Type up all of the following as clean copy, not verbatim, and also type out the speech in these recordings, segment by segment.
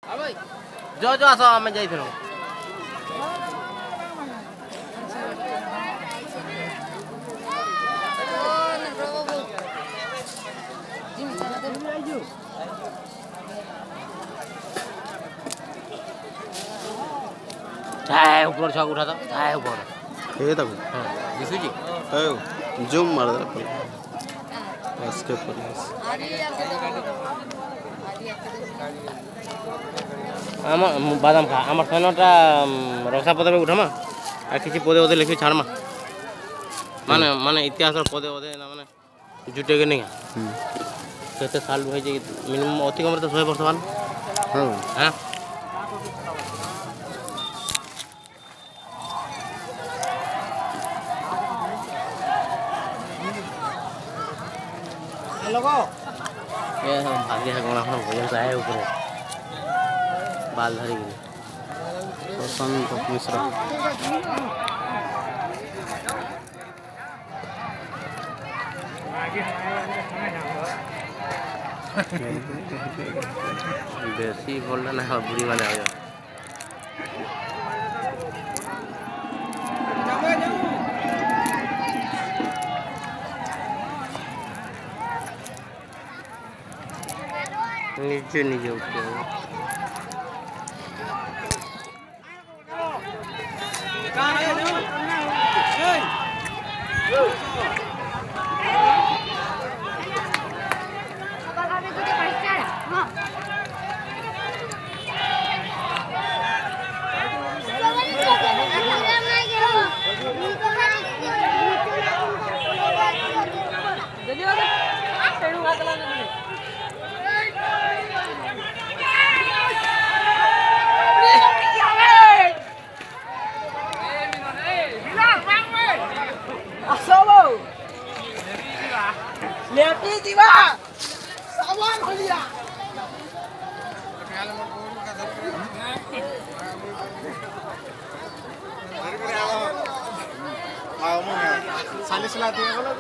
जो जो आस आम जाइल ऊपर छक उठा था ऊपर ये तक दिशुची जूम मार दे पहले इसके ऊपर बादाम खा आम फैनटा रक्षा पद में उठामा आ किसी पदे पदे लिखी छाड़मा माने माने इतिहास पदे पदे माने जुटे के नहीं केते साल हो मिनिमम अति कम तो 100 वर्ष मान हाँ ये भाग्य है कोना भोजन चाहे ऊपर बाल धरी प्रशांत मिश्रा बेसी बोलना ना बुरी माने आ जाओ नीचे नीचे ऊपर सालिस लाती है बोलो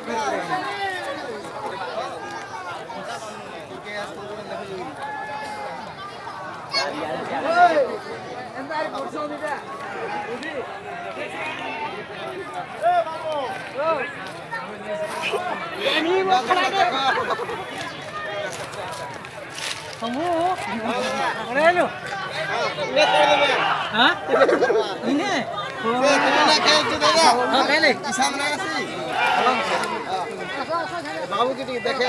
बाबू की देखे